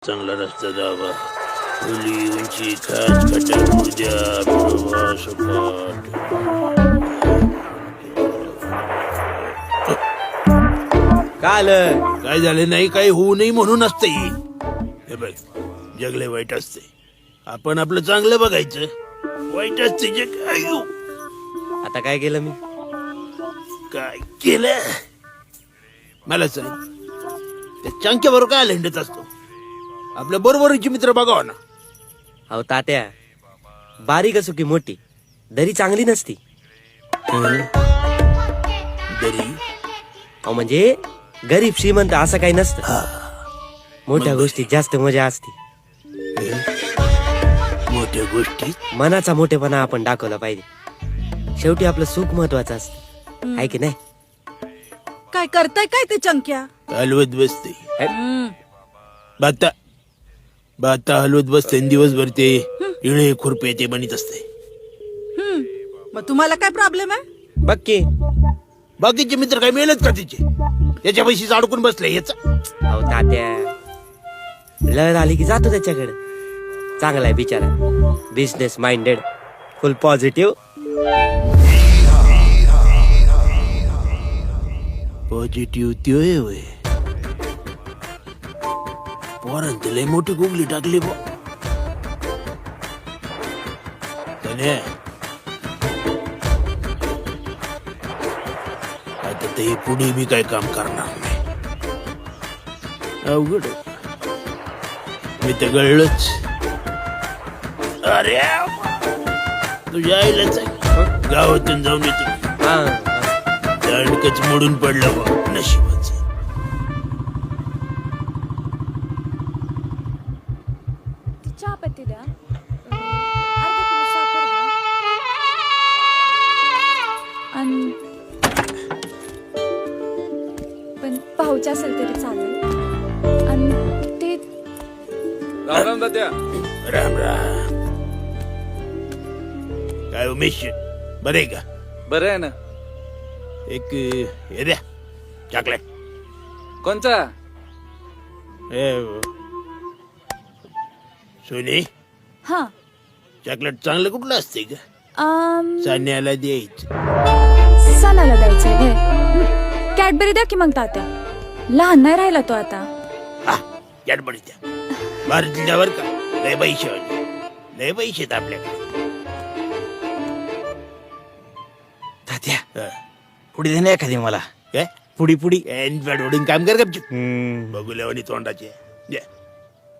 चांगला रस्ता जावा खोली उंची खास खटाक ऊर्जा प्रवाह सपाट काय झाले नाही काही होऊ नये म्हणून असते हे बघ जगले वाईट असते आपण आपलं चांगलं बघायचं वाईट असते जग आयु आता काय केलं मी काय केलं मला सांग त्या चांक्या बरोबर काय लेंडत असतो आपल्या बरोबरीची मित्र बघावा ना अहो तात्या बारीक असो की मोठी दरी चांगली नसती दरी अहो म्हणजे गरीब श्रीमंत असं काही नसतं मोठ्या गोष्टीत जास्त मजा असते मोठ्या गोष्टीत मनाचा मोठेपणा आपण दाखवला पाहिजे शेवटी आपलं सुख महत्वाचं असतं आहे की नाही काय करताय काय ते चंक्या हलवत बसते बाता हलवत बसते आणि दिवसभर ते इळे खुरपे ते बनत असते मग तुम्हाला काय प्रॉब्लेम आहे बघ की बाकीचे मित्र काय मिळत का तिचे त्याच्या पैसे अडकून बसले याचा अहो तात्या लहर आली की जातो त्याच्याकडे चांगला आहे बिचारा बिझनेस माइंडेड फुल पॉझिटिव्ह पॉझिटिव्ह त्यो होय पोरांत लय मोठी गुगली टाकली बा आता ते पुढे मी काय काम करणार नाही अवघड मी तर गळलंच अरे तुझ्या आईलाच गावातून जाऊन येतो दणकच मोडून पडलं बा नशिबाच चहा पत्ती द्या अर्धा किलो साखर द्या आणि पण पाहुचे असेल तरी चालेल आणि ते राम राम दात्या राम राम काय उमेश बरे का बरं आहे ना एक हे द्या चॉकलेट कोणचा सोनी हां चॉकलेट चांगलं कुठलं असते का सान्याला द्यायचं सणाला द्यायचंय होय कॅडबरी द्या की मग तात्या लहान नाही राहिला तो आता हा कॅडबरी द्या भारतीच्यावर का लय पैसे लय पैसे आहेत आपल्याकडे तात्या हा. पुढे दे ना एखादी मला काय पुडी पुडी ओढून काम कर का बघू लेवणी तोंडाचे